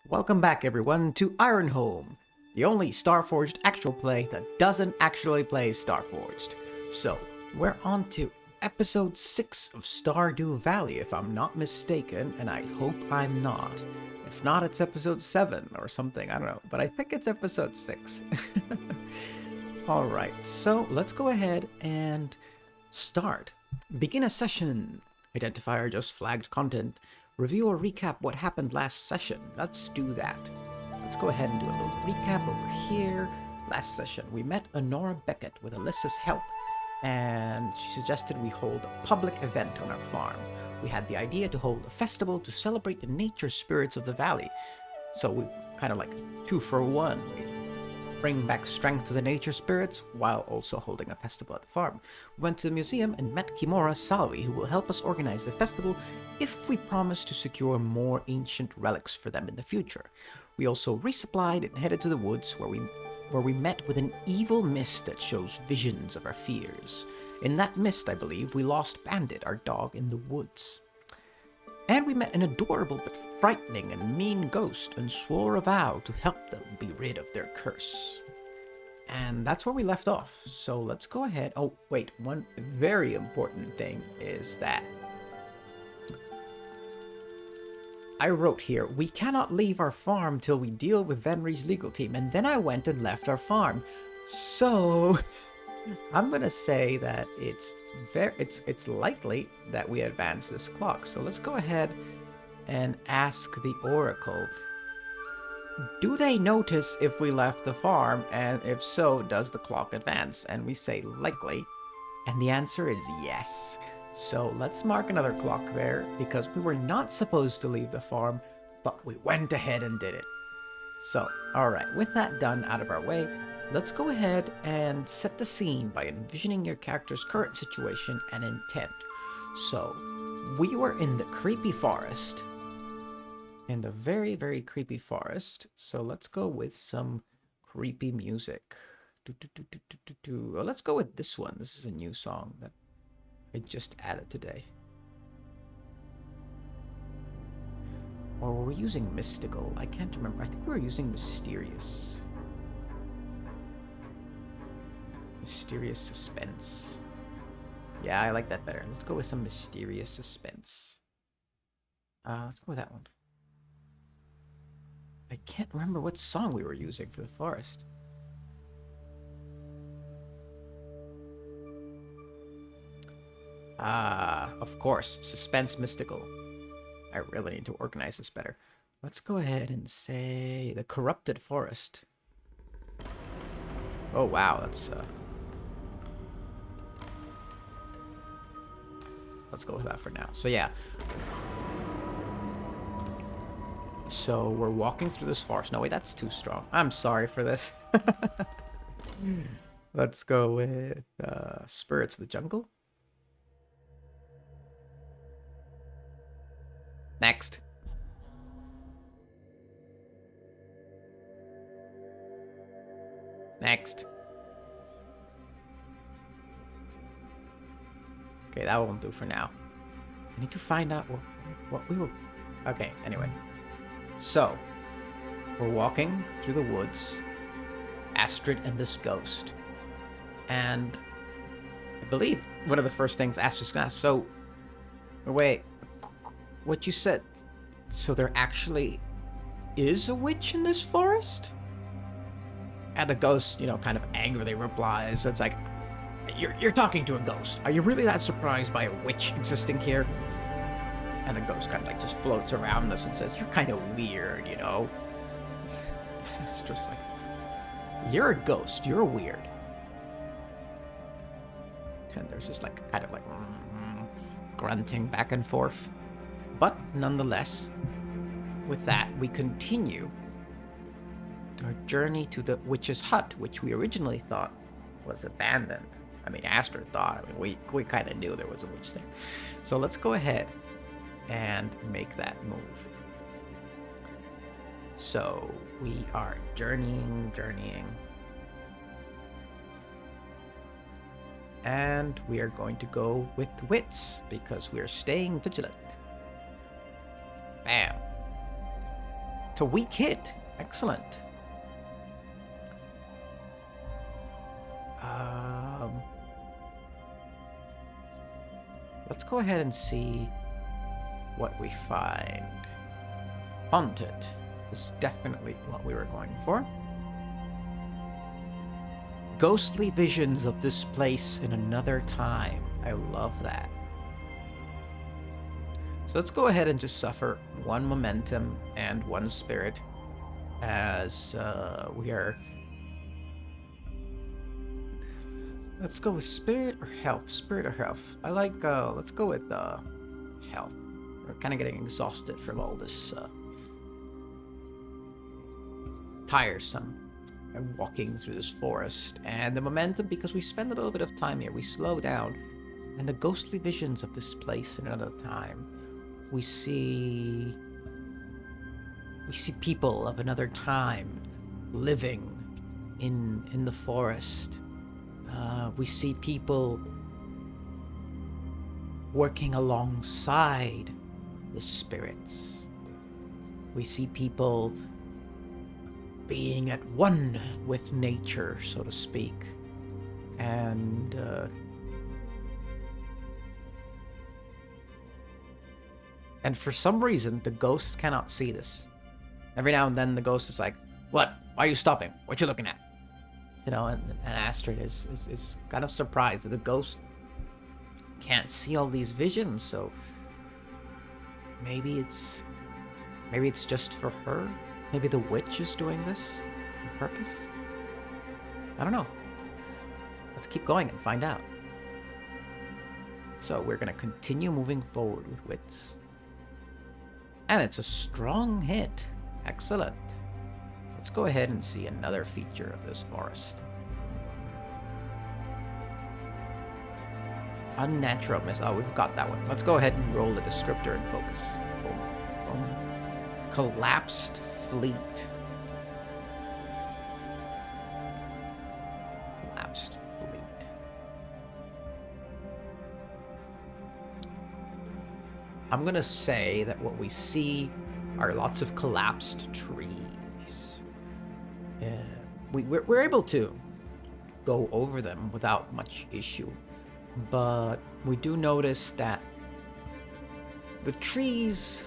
Welcome back, everyone, to Ironhome, the only Starforged actual play that doesn't actually play Starforged. So, we're on to episode 6 of Stardew Valley, if I'm not mistaken, and I hope I'm not. If not, it's episode 7 or something, I don't know, but I think it's episode 6. Alright, so let's go ahead and start. Begin a session. Identify our just flagged content. Review or recap what happened last session. Let's do that. Let's go ahead and do a little recap over here. Last session, we met Honora Beckett with Alyssa's help, and she suggested we hold a public event on our farm. We had the idea to hold a festival to celebrate the nature spirits of the valley. So we kind of like 2 for 1. We bring back strength to the nature spirits while also holding a festival at the farm. We went to the museum and met Kimura Salvi, who will help us organize the festival if we promise to secure more ancient relics for them in the future. We also resupplied and headed to the woods where we met with an evil mist that shows visions of our fears. In that mist, I believe, we lost Bandit, our dog, in the woods. And we met an adorable but frightening and mean ghost and swore a vow to help them be rid of their curse. And that's where we left off. So let's go ahead. Oh, wait, one very important thing is that I wrote here, we cannot leave our farm till we deal with Venry's legal team. And then I went and left our farm. So I'm gonna say that it's likely that we advance this clock. So let's go ahead and ask the Oracle. Do they notice if we left the farm? And if so, does the clock advance? And we say likely. And the answer is yes. So let's mark another clock there, because we were not supposed to leave the farm, but we went ahead and did it. So, alright, with that done out of our way, let's go ahead and set the scene by envisioning your character's current situation and intent. So, we were in the creepy forest. In the very, very creepy forest. So let's go with some creepy music. Well, let's go with this one. This is a new song that I just added today. Or were we using mystical? I can't remember. I think we were using mysterious. Mysterious suspense. Yeah, I like that better. Let's go with some mysterious suspense. Let's go with that one. I can't remember what song we were using for the forest. Of course, suspense mystical. I really need to organize this better. Let's go ahead and say the corrupted forest. Oh wow, that's let's go with that for now. So yeah. So we're walking through this forest. No, wait, that's too strong. I'm sorry for this. Let's go with Spirits of the Jungle. Next. Next. Okay, that won't do for now. I need to find out what we were... Okay, anyway. So, we're walking through the woods, Astrid and this ghost. And I believe one of the first things Astrid's gonna ask, so, wait, what you said, so there actually is a witch in this forest? And the ghost, you know, kind of angrily replies, it's like, you're talking to a ghost. Are you really that surprised by a witch existing here? And the ghost kind of like just floats around us and says, you're kind of weird, you know? It's just like, you're a ghost, you're weird. And there's just like, kind of like, grunting back and forth. But nonetheless, with that, we continue our journey to the witch's hut, which we originally thought was abandoned. I mean, Astrid thought. I mean, we kind of knew there was a witch there. So let's go ahead and make that move. So we are journeying. And we are going to go with wits because we are staying vigilant. Bam. It's a weak hit. Excellent. Let's go ahead and see what we find. Haunted is definitely what we were going for. Ghostly visions of this place in another time. I love that. So let's go ahead and just suffer 1 momentum and 1 spirit as we are... Let's go with spirit or health? Spirit or health? I like, let's go with health. We're kind of getting exhausted from all this tiresome walking through this forest. And the momentum, because we spend a little bit of time here, we slow down. And the ghostly visions of this place in another time. We see people of another time living in the forest. We see people working alongside the spirits. We see people being at one with nature, so to speak. And for some reason, the ghost cannot see this. Every now and then, the ghost is like, "What? Why are you stopping? What you looking at?" You know, and Astrid is kind of surprised that the ghost can't see all these visions. So maybe it's just for her. Maybe the witch is doing this on purpose. I don't know. Let's keep going and find out. So we're gonna continue moving forward with wits. And it's a strong hit. Excellent. Let's go ahead and see another feature of this forest. Unnatural miss. Oh, we've got that one. Let's go ahead and roll the descriptor and focus. Boom, boom. Collapsed fleet. Collapsed fleet. I'm gonna say that what we see are lots of collapsed trees. We're able to go over them without much issue, but we do notice that the trees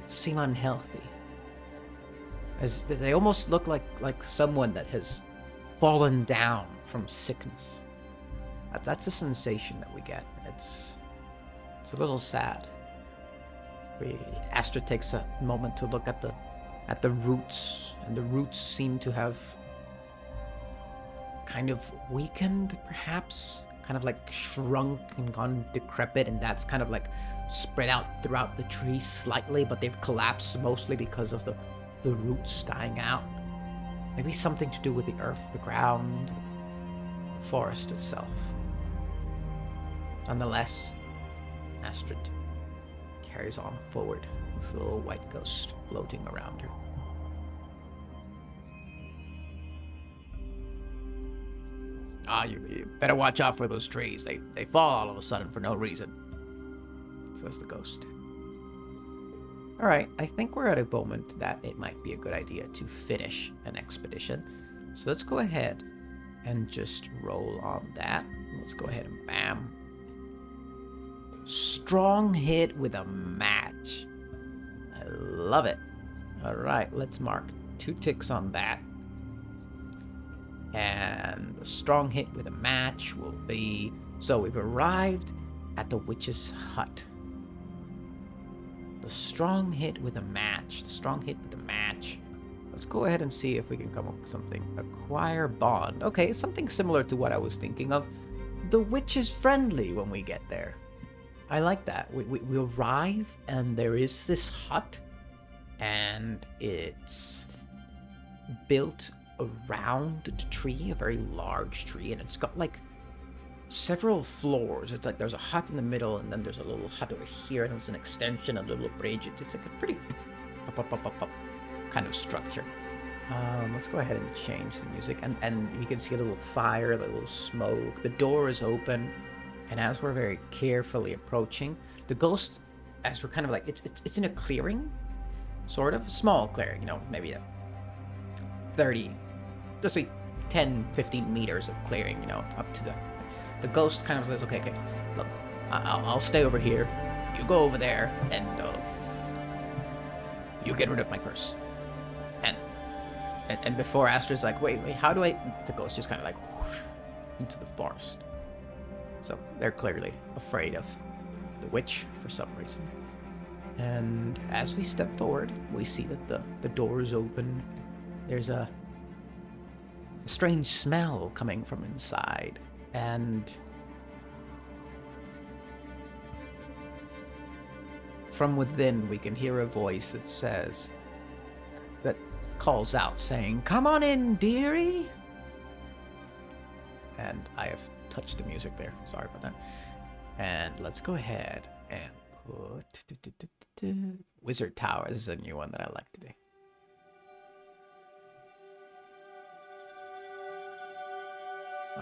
seem unhealthy, as they almost look like someone that has fallen down from sickness. That's a sensation that we get. It's a little sad. Astrid takes a moment to look at the roots, and the roots seem to have kind of weakened, perhaps, kind of like shrunk and gone decrepit, and that's kind of like spread out throughout the tree slightly, but they've collapsed mostly because of the roots dying out. Maybe something to do with the earth, the ground, the forest itself. Nonetheless, Astrid carries on forward, this little white ghost floating around her. You better watch out for those trees. They fall all of a sudden for no reason, says the ghost. Alright, I think we're at a moment that it might be a good idea to finish an expedition. So let's go ahead and just roll on that. Let's go ahead and bam. Strong hit with a match. I love it. Alright, let's mark 2 ticks on that. And the strong hit with a match will be... So we've arrived at the witch's hut. The strong hit with a match. The strong hit with a match. Let's go ahead and see if we can come up with something. Acquire bond. Okay, something similar to what I was thinking of. The witch is friendly when we get there. I like that. We arrive and there is this hut. And it's built around the tree, a very large tree, and it's got like several floors. It's like there's a hut in the middle, and then there's a little hut over here, and there's an extension of the little bridge. It's like a pretty up kind of structure. Let's go ahead and change the music, and you can see a little fire, a little smoke. The door is open, and as we're very carefully approaching, the ghost, as we're kind of like, it's in a clearing. sort of small clearing, maybe a 30, just say 10, 15 meters of clearing, up to the ghost kind of says, okay, look, I'll stay over here. You go over there, and you get rid of my curse. And before Astra's like, wait, how do I... The ghost just kind of like whoosh, into the forest. So they're clearly afraid of the witch for some reason. And as we step forward, we see that the door is open. There's a strange smell coming from inside. And from within, we can hear a voice that calls out saying, "Come on in, dearie." And I have touched the music there. Sorry about that. And let's go ahead and put Wizard Tower. This is a new one that I like today.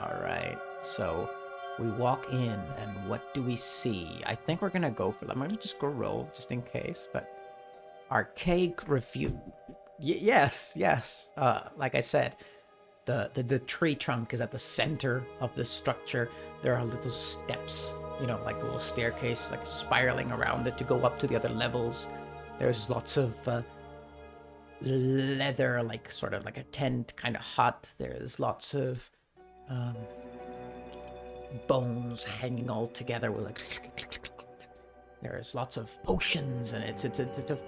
All right. So we walk in, and what do we see? I think we're gonna go for. I'm gonna just go roll just in case, but archaic review. Yes. Like I said, the tree trunk is at the center of the structure. There are little steps, like little staircase, like spiraling around it to go up to the other levels. There's lots of leather, like sort of like a tent kind of hut. There's lots of bones hanging all together with like. There's lots of potions, and it's a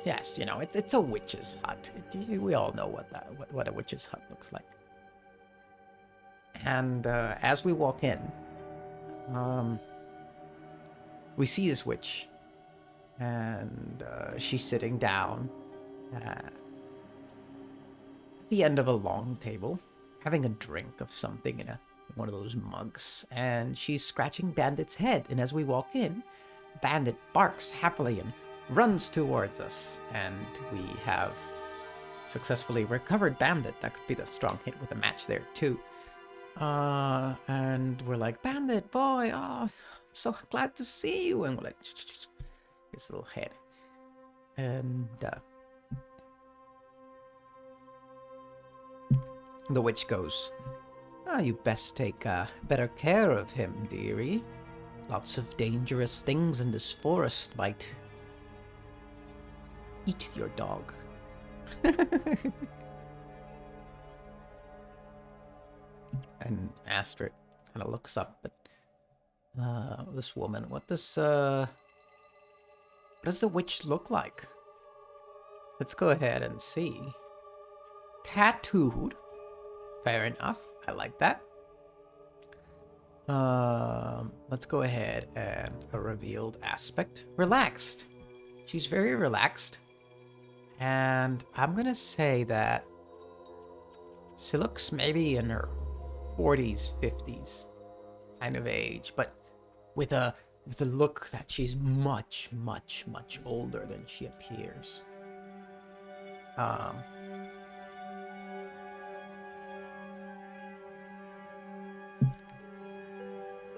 yes, it's a witch's hut. We all know what a witch's hut looks like. And as we walk in, we see this witch, and she's sitting down at the end of a long table, having a drink of something in one of those mugs, and she's scratching Bandit's head. And as we walk in, Bandit barks happily and runs towards us, and we have successfully recovered Bandit. That could be the strong hit with a match there too. And we're like, "Bandit boy, oh, I'm so glad to see you." And we're like, his little head. And the witch goes, "You best take better care of him, dearie. Lots of dangerous things in this forest might eat your dog." And Astrid kind of looks up at this woman. What does the witch look like? Let's go ahead and see. Tattooed. Fair enough. I like that. Let's go ahead and a revealed aspect. Relaxed. She's very relaxed. And I'm gonna say that she looks maybe in her 40s, 50s kind of age, but with a look that she's much, much, much older than she appears.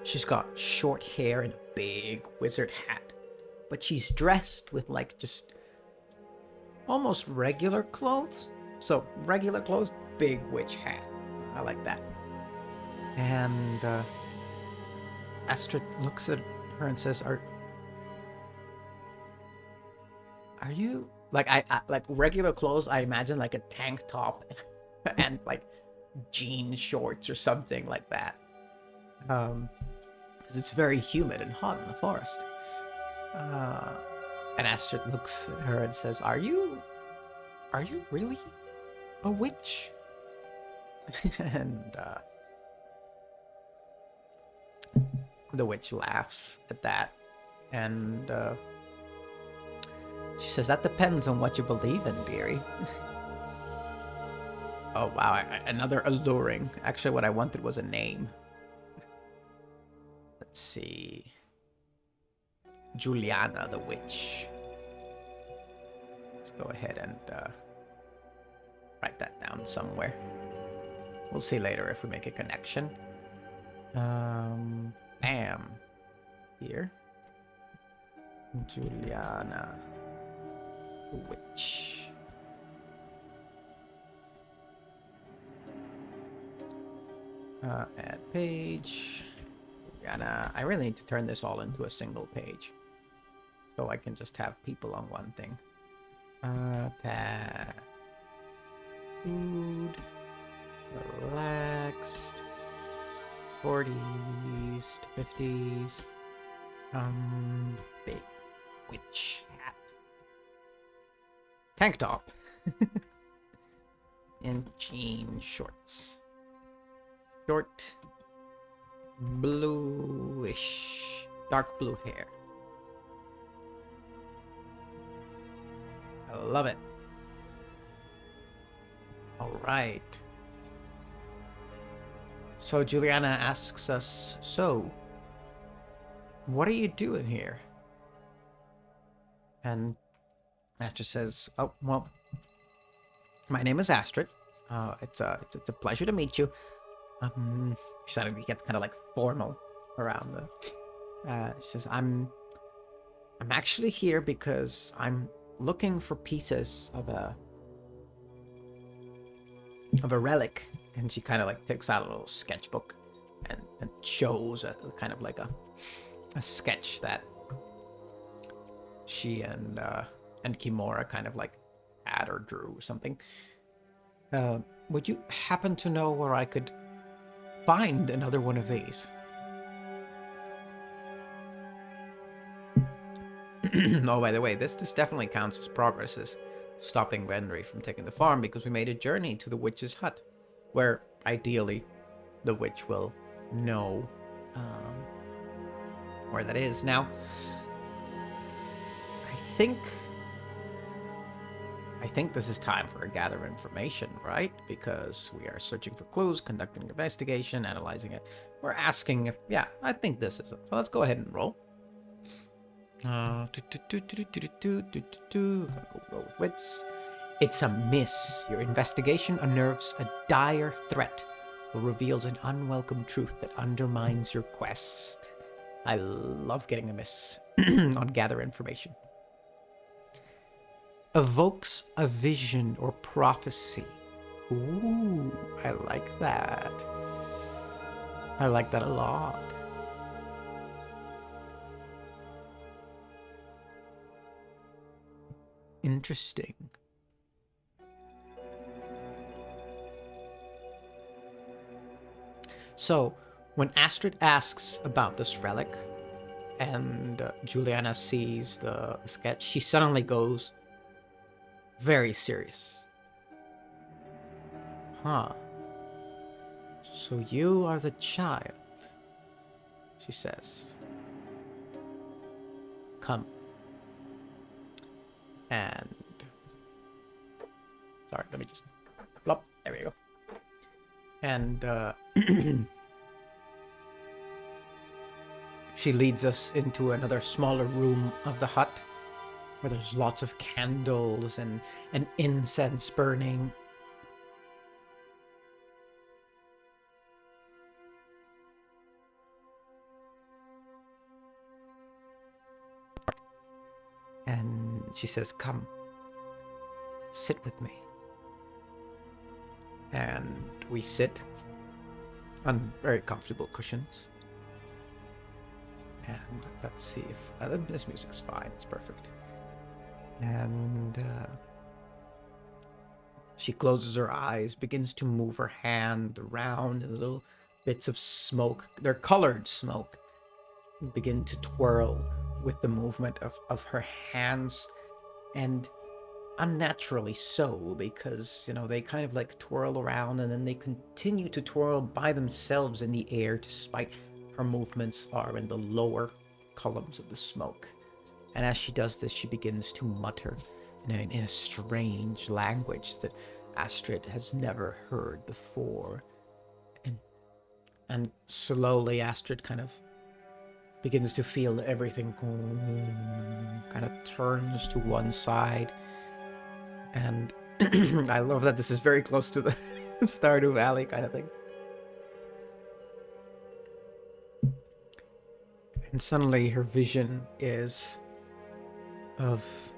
She's got short hair and a big wizard hat, but she's dressed with like just almost regular clothes. So regular clothes, big witch hat. I like that. And Astrid looks at her and says, "Are you like I like regular clothes? I imagine like a tank top and like jean shorts or something like that. Because it's very humid and hot in the forest." And Astrid looks at her and says, "Are you really a witch?" And the witch laughs at that, and she says, "That depends on what you believe in, dearie." Oh wow, another alluring. Actually, what I wanted was a name. Let's see. Juliana the witch. Let's go ahead and write that down somewhere. We'll see later if we make a connection. Bam. Here. Juliana. witch. Add page. I really need to turn this all into a single page, so I can just have people on one thing. Tab. Food. Relaxed. 40s to 50s. Big witch hat. Tank top. And jean shorts. Short. Bluish. Dark blue hair. I love it. Alright. So Juliana asks us, so, what are you doing here? And Astrid says, oh, well, my name is Astrid. It's a pleasure to meet you. She suddenly gets kind of like formal around the. She says, I'm actually here because I'm looking for pieces of a relic. And she kind of like takes out a little sketchbook and shows a kind of like a sketch that she and Kimura kind of like had or drew or something. Would you happen to know where I could find another one of these? Oh, by the way, this definitely counts as progress, as stopping Renry from taking the farm, because we made a journey to the witch's hut, where ideally the witch will know where that is. Now, I think this is time for a gather information, right? Because we are searching for clues, conducting an investigation, analyzing it. We're asking if, yeah, I think this is it. So let's go ahead and roll. Gotta go roll with wits. It's a miss. Your investigation unnerves a dire threat or reveals an unwelcome truth that undermines your quest. I love getting a miss on gather information. Evokes a vision or prophecy. Ooh, I like that. I like that a lot. Interesting. So, when Astrid asks about this relic and Juliana sees the sketch, she suddenly goes very serious. Huh. So you are the child, she says. Come. And... sorry, let me just... plop. There we go. And, she leads us into another smaller room of the hut, where there's lots of candles and incense burning. And she says, come, sit with me. And we sit on very comfortable cushions. And let's see if... this music's fine, it's perfect. And she closes her eyes, begins to move her hand around, and little bits of smoke, they're colored smoke, begin to twirl with the movement of her hands. And unnaturally so, because, you know, they kind of like twirl around and then they continue to twirl by themselves in the air, despite her movements are in the lower columns of the smoke. And as she does this, she begins to mutter in a strange language that Astrid has never heard before. And slowly Astrid kind of begins to feel everything kind of turns to one side. And I love that this is very close to the Stardew Valley kind of thing. And suddenly her vision is of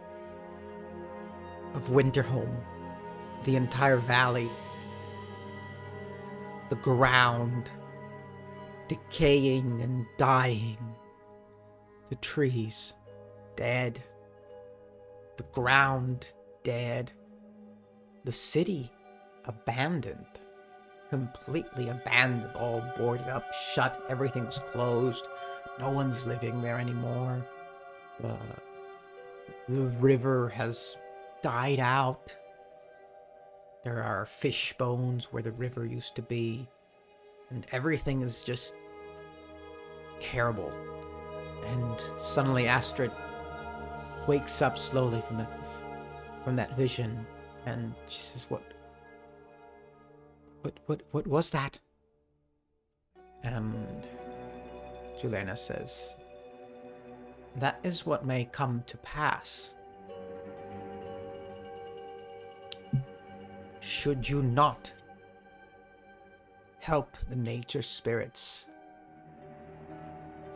of Winterhome, the entire valley, the ground decaying and dying, the trees dead, the ground dead, the city abandoned, completely abandoned, all boarded up, shut, everything's closed, no one's living there anymore. The river has died out. There are fish bones where the river used to be, and everything is just terrible. And suddenly Astrid wakes up slowly from that vision, and she says, What was that? And Juliana says, that is what may come to pass. Should you not help the nature spirits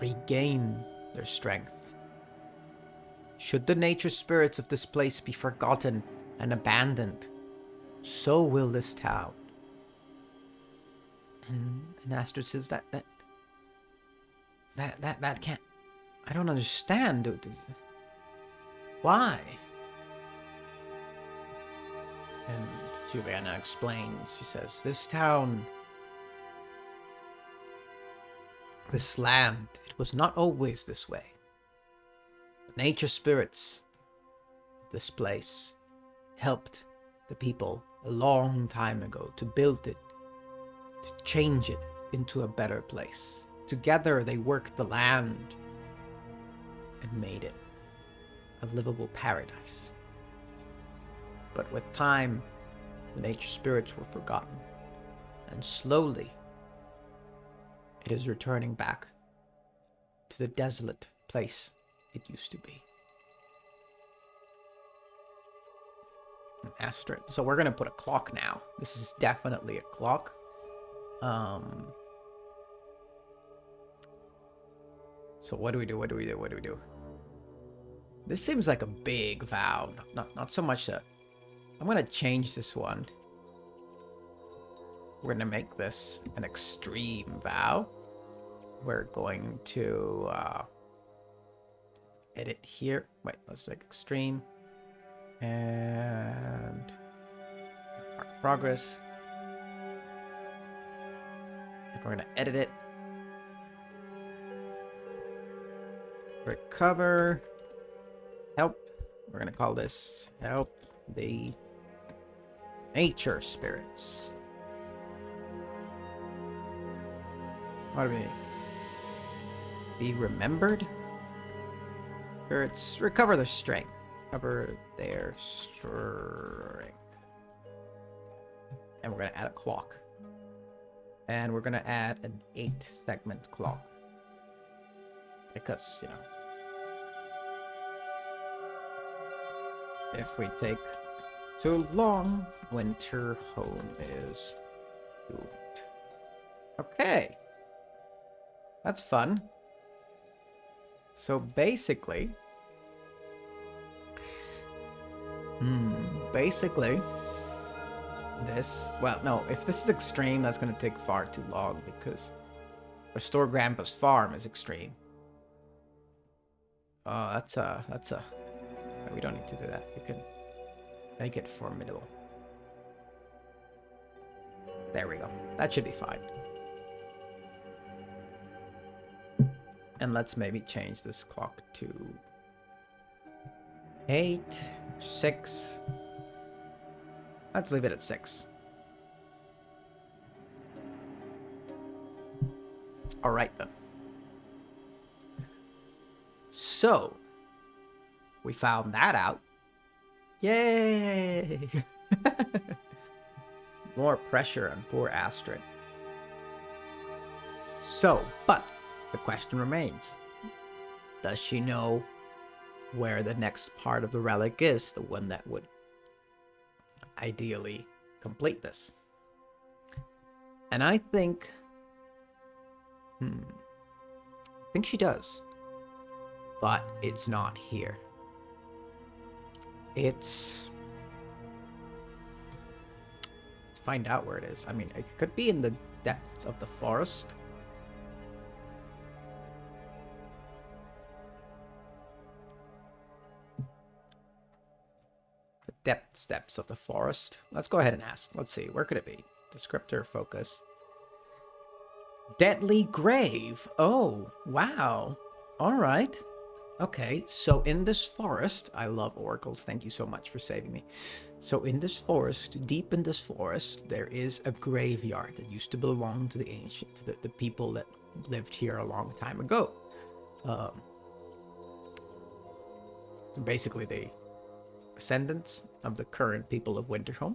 regain their strength? Should the nature spirits of this place be forgotten and abandoned, so will this town. And Astrid says that can't. I don't understand. Why? And Juliana explains. She says, this town, this land, it was not always this way. The nature spirits of this place helped the people a long time ago to build it, to change it into a better place. Together they worked the land and made it a livable paradise. But with time, the nature spirits were forgotten, and slowly it is returning back to the desolate place it used to be. Astrid. So we're gonna put a clock now. This is definitely a clock. So what do we do? This seems like a big vow. Not so much that. I'm gonna change this one. We're gonna make this an extreme vow. We're going to edit here. Wait, let's make extreme. And mark progress. And we're gonna edit it. Recover. Help. We're gonna call this help the nature spirits. What do we mean? Be remembered? Spirits recover their strength. Recover their strength. And we're gonna add a clock. And we're gonna add an 8-segment clock. Because, you know, if we take too long, Winterhome is doomed. Okay. That's fun. So basically, this, well, no, if this is extreme, that's going to take far too long because Restore Grandpa's farm is extreme. That's a, we don't need to do that. You can make it formidable. There we go. That should be fine. And let's maybe change this clock to 8, 6. Let's leave it at 6. All right, then. So, we found that out. Yay! More pressure on poor Astrid. So, but the question remains. Does she know where the next part of the relic is? The one that would ideally complete this. And I think... I think she does. But it's not here. It's find out where it is. I mean, it could be in the depths of the forest. The depths of the forest. Let's go ahead and ask. Let's see. Where could it be? Descriptor, focus. Deadly grave. Oh, wow. All right. Okay, so in this forest, I love oracles. Thank you so much for saving me. So in this forest, deep in this forest, there is a graveyard that used to belong to the ancients, the people that lived here a long time ago. Basically, the descendants of the current people of Winterhome.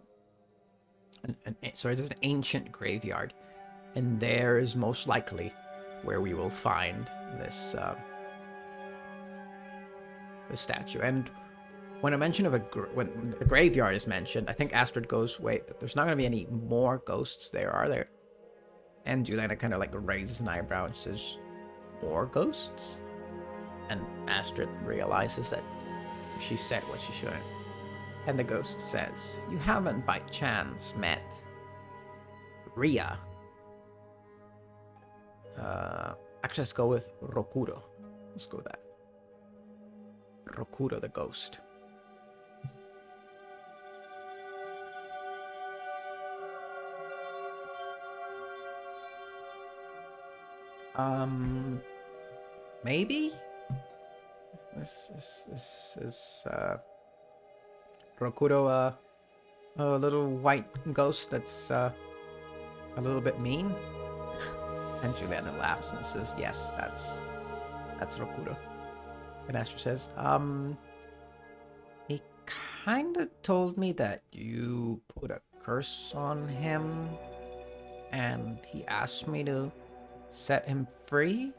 So it is an ancient graveyard, and there is most likely where we will find this the statue. And when I mention of when the graveyard is mentioned, I think Astrid goes, wait, but there's not going to be any more ghosts there, are there? And Juliana kind of like raises an eyebrow and says, more ghosts? And Astrid realizes that she said what she shouldn't. And the ghost says, you haven't by chance met Ria. Actually, let's go with Rokuro. Let's go with that. Rokuro the ghost. Maybe? This is Rokuro a little white ghost that's a little bit mean? And Juliana laughs and says, yes, that's Rokuro. And Astrid says, he kinda told me that you put a curse on him, and he asked me to set him free?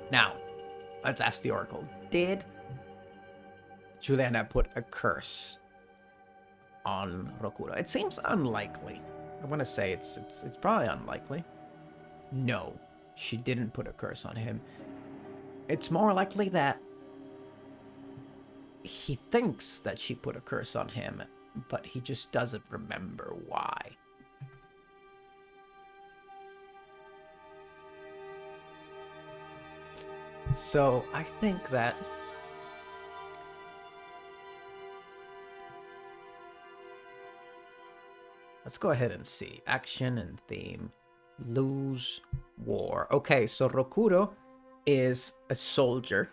Now, let's ask the Oracle. Did Juliana put a curse on Rokuro? It seems unlikely. I want to say it's probably unlikely. No, she didn't put a curse on him. It's more likely that he thinks that she put a curse on him, but he just doesn't remember why. So I think that let's go ahead and see. Action and theme. Lose war. Okay, so Rokuro is a soldier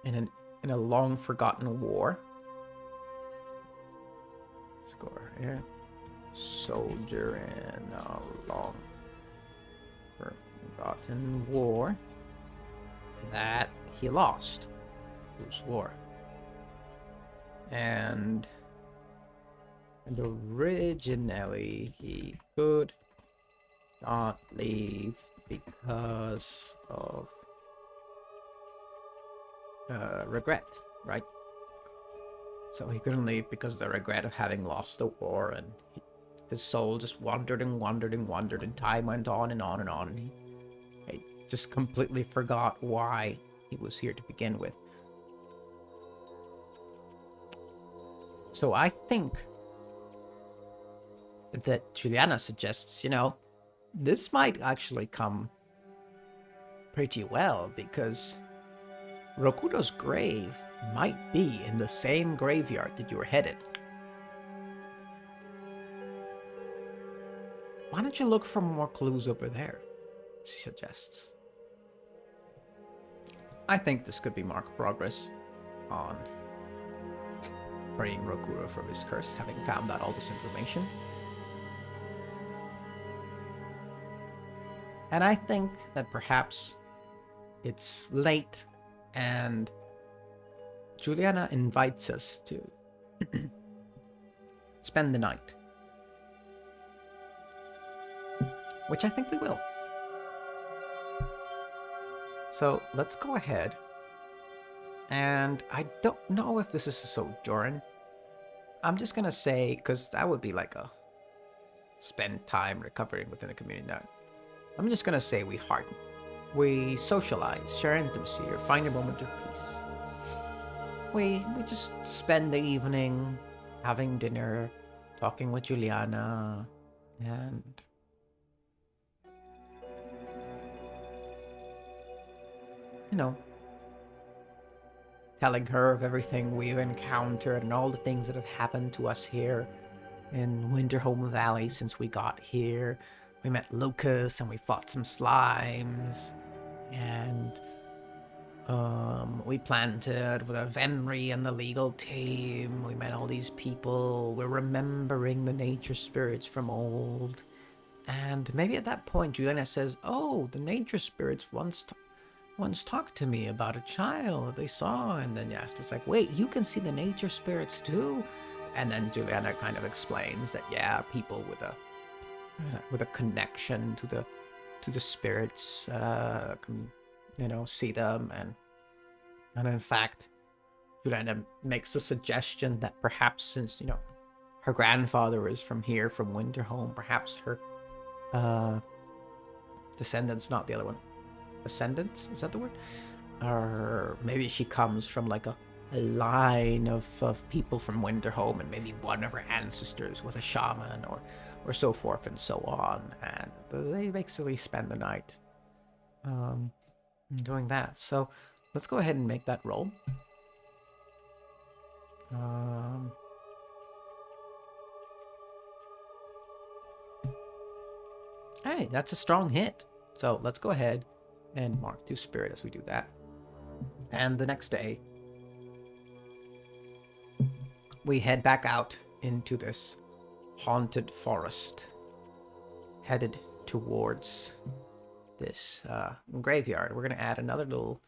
in a long forgotten war. Let's go right here. Soldier in a long forgotten war that he lost. Lose war. And originally he could not leave because of regret, right? So he couldn't leave because of the regret of having lost the war, and his soul just wandered and wandered and wandered, and time went on and on and on, and he just completely forgot why he was here to begin with. So I think that Juliana suggests, this might actually come pretty well, because Rokuro's grave might be in the same graveyard that you were headed. Why don't you look for more clues over there? She suggests. I think this could be marked progress on freeing Rokuro from his curse, having found out all this information. And I think that perhaps it's late and Juliana invites us to spend the night. Which I think we will. So let's go ahead. And I don't know if this is a sojourn. I'm just gonna say, because that would be like a spend time recovering within a community. No, I'm just gonna say we harden. We socialize, share intimacy, or find a moment of peace. We just spend the evening having dinner, talking with Juliana, and you know, telling her of everything we've encountered and all the things that have happened to us here in Winterhome Valley since we got here. We met Lucas and we fought some slimes, and we planted with a Venry and the legal team. We met all these people. We're remembering the nature spirits from old. And maybe at that point, Juliana says, "Oh, the nature spirits once talked to me about a child they saw." And then Yasper's like, "Wait, you can see the nature spirits too?" And then Juliana kind of explains that, yeah, people with a connection to the spirits can, see them. And in fact, Juliana makes a suggestion that perhaps since, her grandfather is from here, from Winterhome, perhaps her descendants, not the other one, ascendants, is that the word? Or maybe she comes from like a line of people from Winterhome, and maybe one of her ancestors was a shaman, or so forth and so on. And they basically spend the night doing that. So let's go ahead and make that roll. Hey, that's a strong hit. So let's go ahead and mark 2 spirit as we do that. And the next day, we head back out into this haunted forest, headed towards this graveyard. We're going to add another little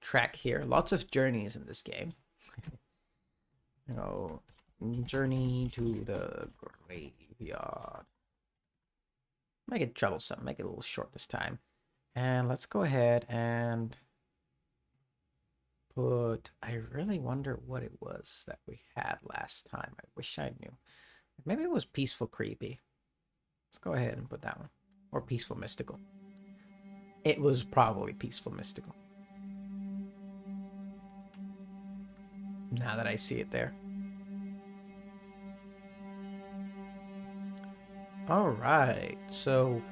track here. Lots of journeys in this game. Journey to the graveyard. Make it troublesome. Make it a little short this time. And let's go ahead and put... I really wonder what it was that we had last time. I wish I knew. Maybe it was Peaceful Creepy. Let's go ahead and put that one. Or Peaceful Mystical. It was probably Peaceful Mystical. Now that I see it there. Alright, so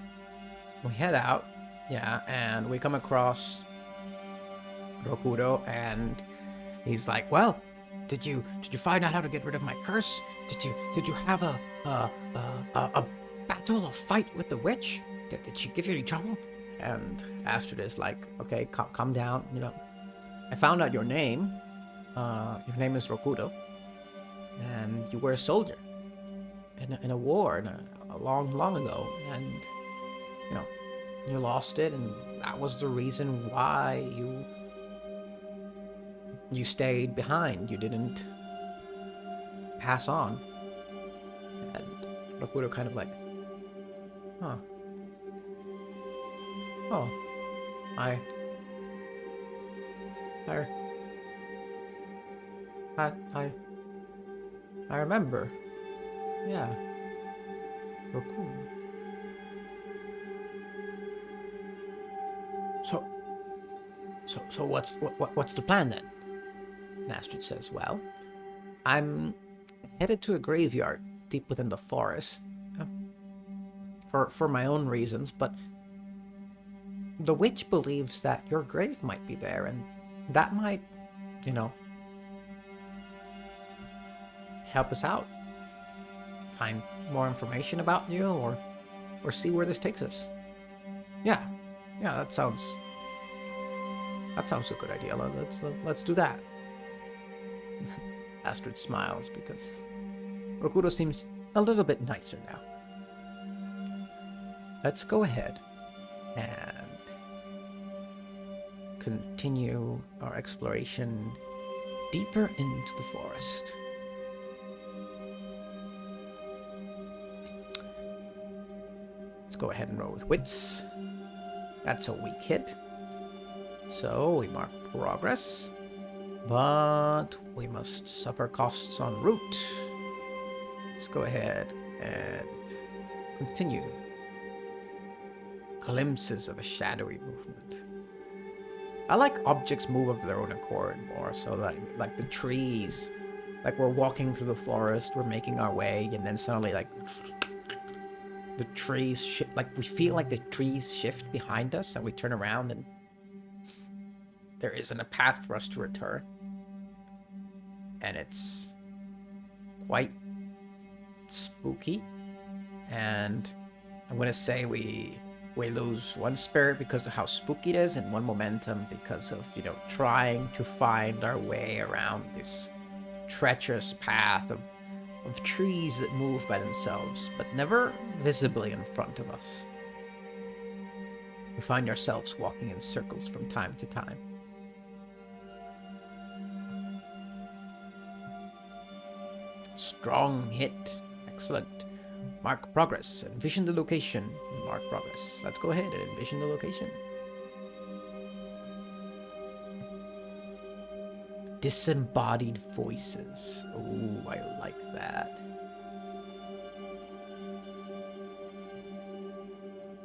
we head out, yeah, and we come across Rokudo, and he's like, "Well, did you find out how to get rid of my curse? Did you have a battle, a fight with the witch? Did she give you any trouble?" And Astrid is like, "Okay, calm down, I found out your name. Your name is Rokudo, and you were a soldier in a war a long ago, and you lost it, and that was the reason why you stayed behind. You didn't pass on." And Rokudo kind of like, "Huh. Oh, I remember. Yeah. Rokudo. So what's the plan then?" And Astrid says, "Well, I'm headed to a graveyard deep within the forest, for my own reasons, but the witch believes that your grave might be there, and that might, help us out. Find more information about you, or see where this takes us." Yeah, that sounds a good idea. Let's do that. Astrid smiles because Rokudo seems a little bit nicer now. Let's go ahead and continue our exploration deeper into the forest. Let's go ahead and roll with wits. That's a weak hit. So we mark progress, but we must suffer costs en route. Let's go ahead and continue. Glimpses of a shadowy movement. I like objects move of their own accord more, so that like the trees Like we're walking through the forest, we're making our way, and then suddenly like the trees shift, like we feel like the trees shift behind us, and we turn around and there isn't a path for us to return. And it's quite spooky. And I'm gonna say we lose one spirit because of how spooky it is, and one momentum because of, you know, trying to find our way around this treacherous path of trees that move by themselves, but never visibly in front of us. We find ourselves walking in circles from time to time. Strong hit. Excellent. Mark progress. Envision the location. Mark progress. Let's go ahead and envision the location. Disembodied voices. Oh, I like that.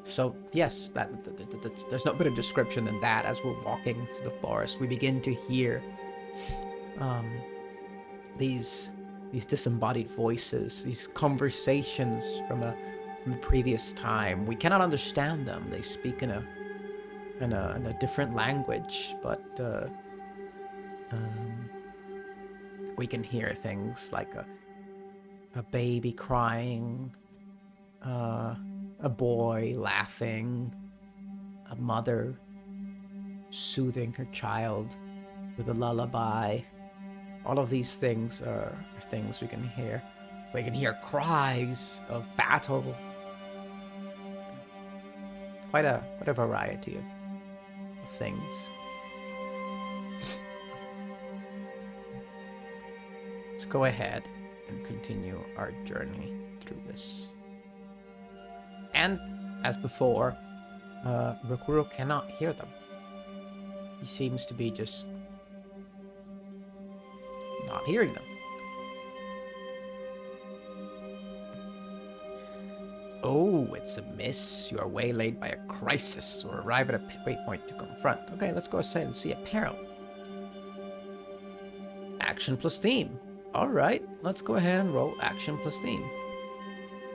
So, yes, there's no better description than that. As we're walking through the forest, we begin to hear these disembodied voices, these conversations from a previous time. We cannot understand them. They speak in a different language, but we can hear things like a baby crying, a boy laughing, a mother soothing her child with a lullaby. All of these things are things we can hear. We can hear cries of battle. Quite a variety of things. Let's go ahead and continue our journey through this. And as before, Rokuro cannot hear them. He seems to be just not hearing them. Oh, it's a miss. You are waylaid by a crisis or arrive at a waypoint to confront. Okay, let's go ahead and see a peril. Action plus theme. All right, let's go ahead and roll action plus theme.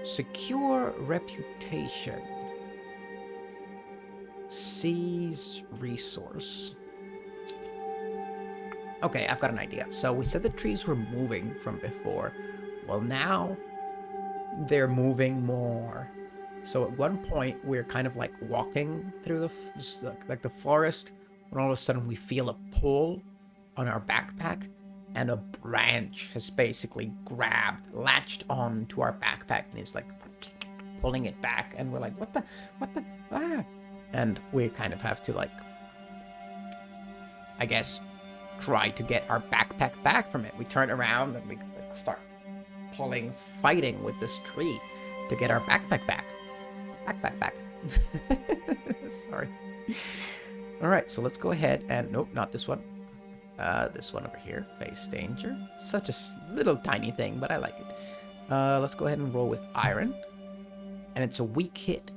Secure reputation. Seize resource. Okay, I've got an idea. So we said the trees were moving from before. Well, now they're moving more. So at one point we're kind of like walking through the forest, when all of a sudden we feel a pull on our backpack, and a branch has basically latched on to our backpack and is like pulling it back, and we're like, what the ah, and we kind of have to, like, I guess, try to get our backpack back from it. We turn around and we start fighting with this tree to get our backpack back. Back. Sorry. All right, so let's go ahead and, nope, not this one. This one over here, face danger. Such a little tiny thing, but I like it. Let's go ahead and roll with iron. And it's a weak hit.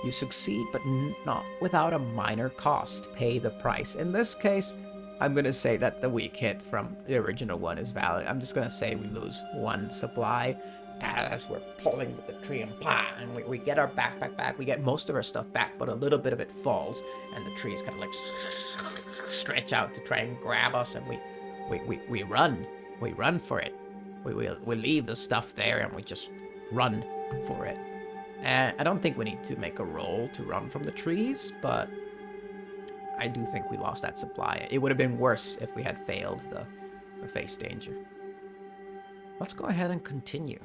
You succeed, but not without a minor cost. Pay the price. In this case, I'm going to say that the weak hit from the original one is valid. I'm just going to say we lose one supply as we're pulling with the tree, and we get our backpack back. We get most of our stuff back, but a little bit of it falls, and the trees kind of like stretch out to try and grab us, and we run. We run for it. We leave the stuff there, and we just run for it. And I don't think we need to make a roll to run from the trees, but I do think we lost that supply. It would have been worse if we had failed the face danger. Let's go ahead and continue.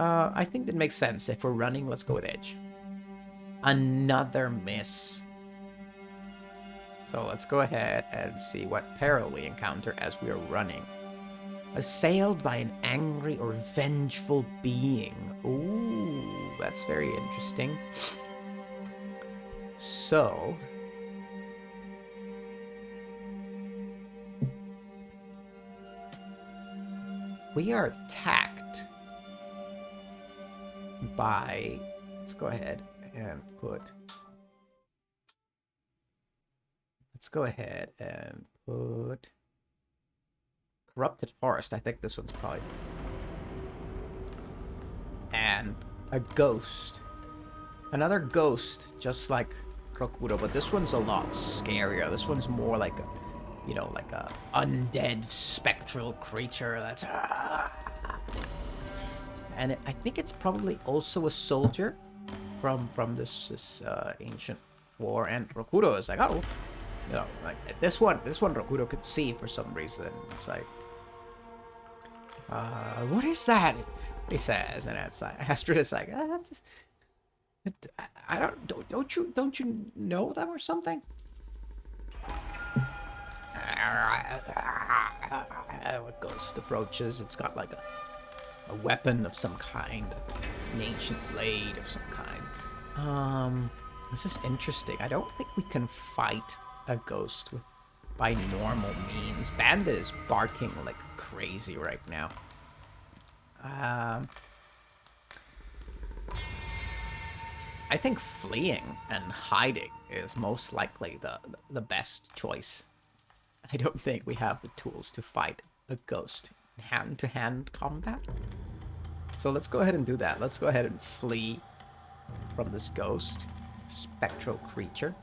I think that makes sense. If we're running, let's go with edge. Another miss. So let's go ahead and see what peril we encounter as we are running. Assailed by an angry or vengeful being. Ooh, that's very interesting. So we are attacked by, let's go ahead and put Let's go ahead and put corrupted forest. I think this one's probably... And a ghost. Another ghost, just like Rokuro, but this one's a lot scarier. This one's more like a, you know, like a undead spectral creature that's... And I think it's probably also a soldier from this ancient war. And Rokuro is like, oh, you know, like this one Rokuro could see for some reason. It's like, what is that? He says, and it's like Astrid is like, I don't you know them or something? A ghost approaches. It's got like a weapon of some kind, an ancient blade of some kind. This is interesting. I don't think we can fight a ghost by normal means. Bandit is barking like crazy right now. I think fleeing and hiding is most likely the best choice. I don't think we have the tools to fight a ghost in hand-to-hand combat. So let's go ahead and do that. Let's go ahead and flee from this ghost, spectral creature.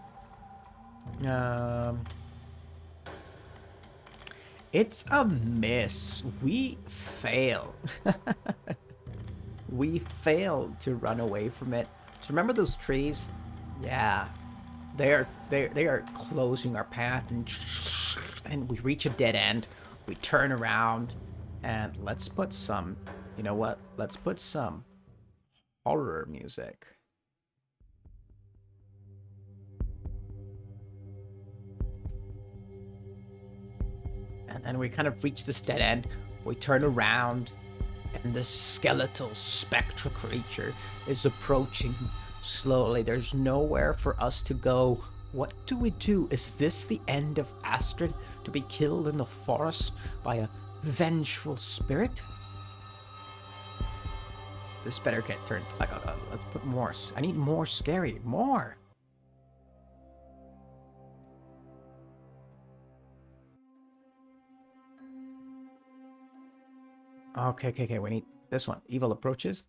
It's a miss. We fail. We failed to run away from it. So remember those trees? Yeah. They are closing our path, and we reach a dead end. We turn around, and let's put some, you know what? Let's put some horror music. And we kind of reach this dead end. We turn around, and this skeletal spectral creature is approaching slowly. There's nowhere for us to go. What do we do? Is this the end of Astrid, to be killed in the forest by a vengeful spirit? This better get turned like let's put more. I need more scary. More. Okay. We need this one. Evil approaches.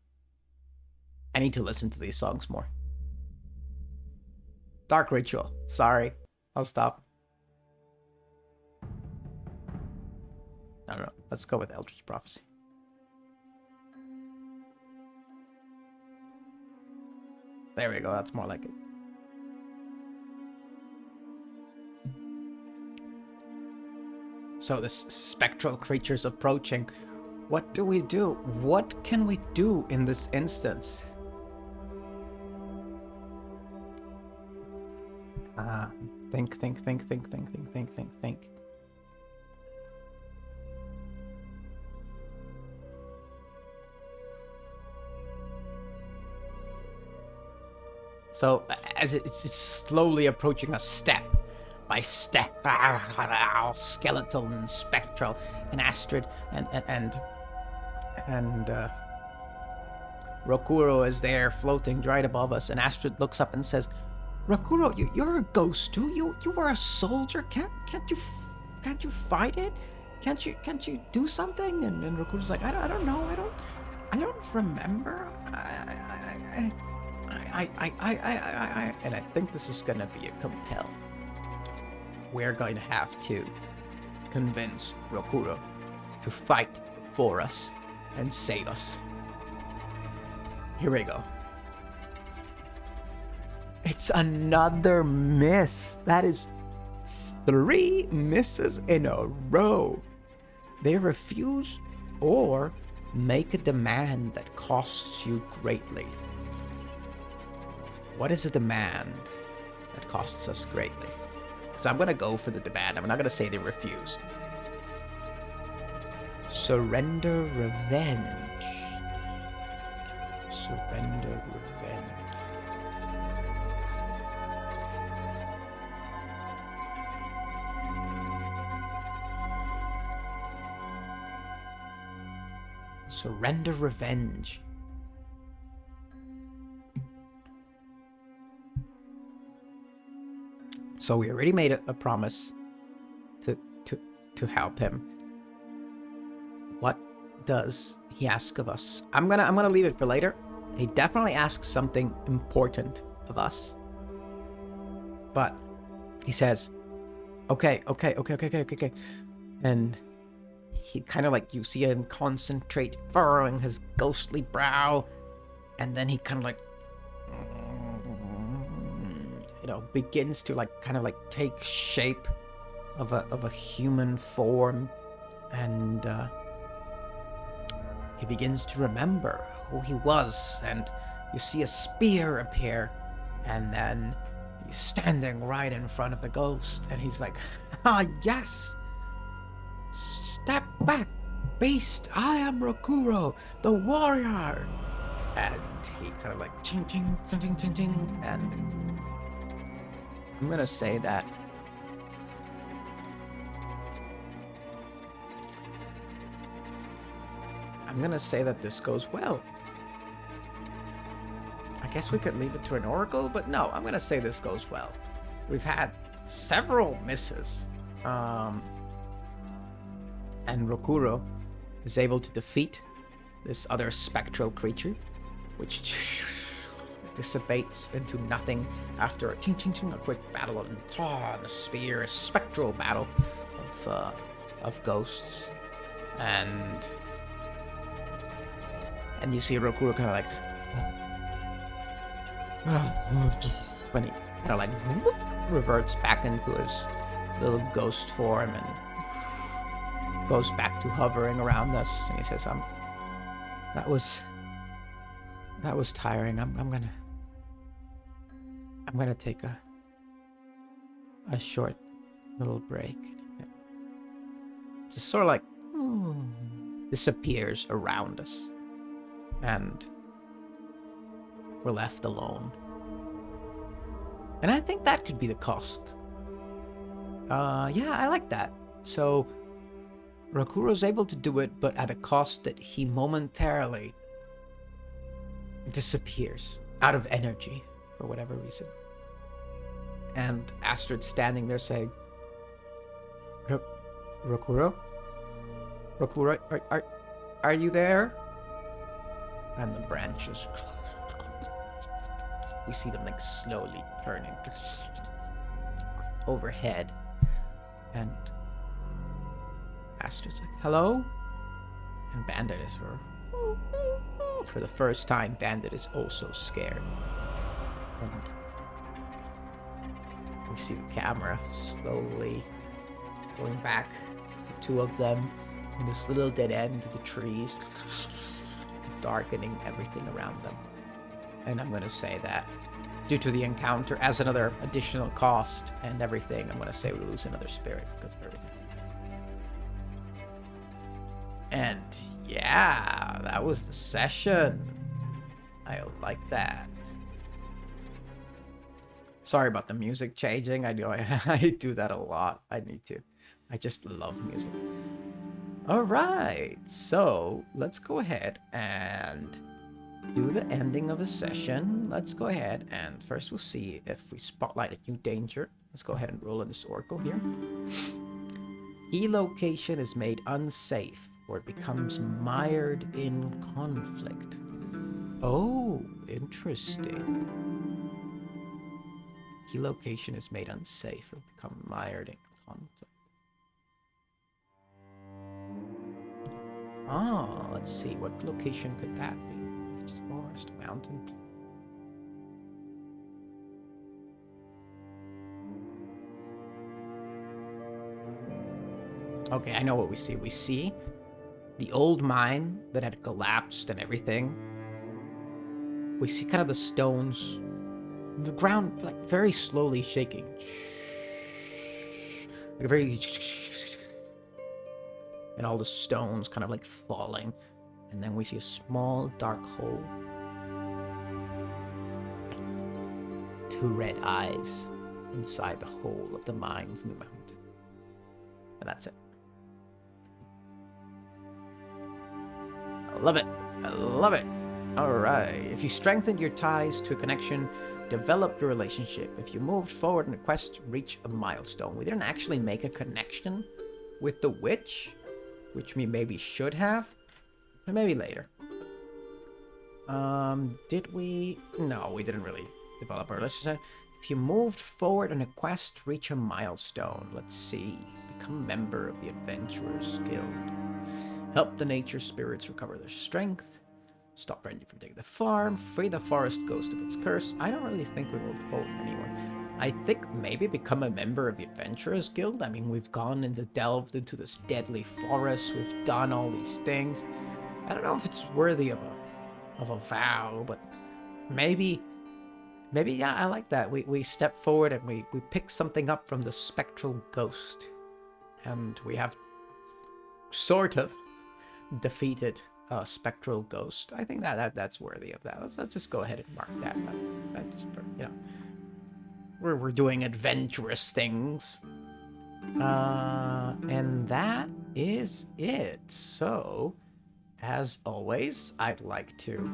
I need to listen to these songs more. Dark Ritual. Sorry. I'll stop. No. Let's go with Eldritch Prophecy. There we go. That's more like it. So this spectral creature's approaching. What do we do? What can we do in this instance? Think. So as it's slowly approaching us step by step, skeletal and spectral, and Astrid and Rokuro is there floating right above us, and Astrid looks up and says, "Rokuro, you're a ghost too. You were a soldier. Can't you fight it? Can't you do something?" And Rokuro's like, I don't know. I don't remember. And I think this is gonna be a compel. We're going to have to convince Rokuro to fight for us and save us. Here we go. It's another miss. That is 3 misses in a row. They refuse or make a demand that costs you greatly. What is a demand that costs us greatly? Because I'm going to go for the demand. I'm not going to say they refuse. Surrender revenge. Surrender revenge. Surrender revenge. So we already made a promise to help him. What does he ask of us? I'm gonna leave it for later. He definitely asks something important of us. But he says, okay. And he kind of like, you see him concentrate, furrowing his ghostly brow. And then he kind of like, begins to like kind of like take shape of a human form. And he begins to remember who he was. And you see a spear appear. And then he's standing right in front of the ghost. And he's like, yes! Step back, beast! I am Rokuro, the warrior! And he kind of like ching ching ching ching ching ching. And I'm gonna say that this goes well. I guess we could leave it to an oracle, but no, I'm gonna say this goes well. We've had several misses. And Rokuro is able to defeat this other spectral creature, which dissipates into nothing after a ching ching ching, a quick battle on a spear, a spectral battle of ghosts, and you see Rokuro kind of like when he kind of like reverts back into his little ghost form and goes back to hovering around us, and he says, that was tiring. I'm gonna take a short little break. Just sort of like disappears around us, and we're left alone. And I think that could be the cost. Yeah, I like that. So Rokuro's able to do it, but at a cost that he momentarily disappears out of energy for whatever reason. And Astrid's standing there saying, Rokuro? Rokuro, are you there? And the branches, we see them like slowly turning overhead. And Astrid's like, hello? And Bandit is for the first time, Bandit is also scared. And we see the camera slowly going back, the two of them in this little dead end of the trees, darkening everything around them. And I'm gonna say that due to the encounter, as another additional cost and everything, I'm gonna say we lose another spirit because of everything. And yeah, that was the session. I like that. Sorry about the music changing. I know I do that a lot. I need to. I just love music. All right, so let's go ahead and do the ending of the session. Let's go ahead and first we'll see if we spotlight a new danger. Let's go ahead and roll in this oracle here. Key location is made unsafe or it becomes mired in conflict. Oh, interesting. Key location is made unsafe or become mired in conflict. Ah, let's see. What location could that be? It's forest, mountain. Okay, I know what we see. We see the old mine that had collapsed and everything. We see kind of the stones, the ground like very slowly shaking. Like very... and all the stones kind of like falling. And then we see a small dark hole. Two red eyes inside the hole of the mines in the mountain. And that's it. I love it. I love it. All right. If you strengthen your ties to a connection Develop your relationship. If you moved forward in a quest, reach a milestone. We didn't actually make a connection with the witch, which we maybe should have, but maybe later. Did we? No, we didn't really develop our relationship. If you moved forward in a quest, reach a milestone. Let's see. Become a member of the Adventurers Guild. Help the nature spirits recover their strength. Stop Randy from taking the farm. Free the forest ghost of its curse. I don't really think we moved forward anywhere. I think maybe become a member of the Adventurers Guild. I mean, we've gone and delved into this deadly forest. We've done all these things. I don't know if it's worthy of a vow, but maybe yeah, I like that. We step forward and we pick something up from the spectral ghost. And we have sort of defeated a spectral ghost. I think that's worthy of that. Let's just go ahead and mark that. That's, you know, we're doing adventurous things. And that is it. So, as always, I'd like to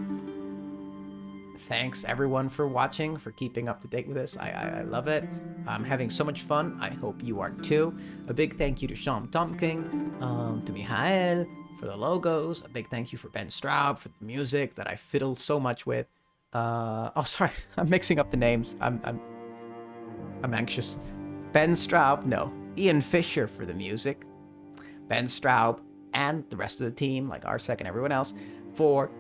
thanks everyone for watching, for keeping up to date with this. I love it. I'm having so much fun. I hope you are too. A big thank you to Sean Tompking, to Michael for the logos. A big thank you for Ben Straub for the music that I fiddle so much with. Oh, sorry, I'm mixing up the names. I'm anxious. Ben Straub, no, Ian Fisher for the music. Ben Straub and the rest of the team, like Arsec and everyone else, for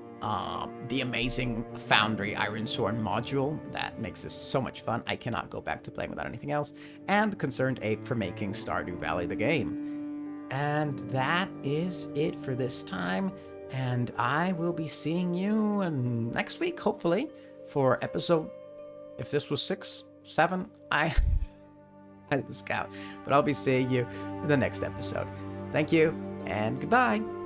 the amazing Foundry Ironsworn module that makes this so much fun. I cannot go back to playing without anything else. And ConcernedApe for making Stardew Valley the game. And that is it for this time. And I will be seeing you next week, hopefully, for episode, if this was 6, 7, I didn't count. But I'll be seeing you in the next episode. Thank you, and goodbye.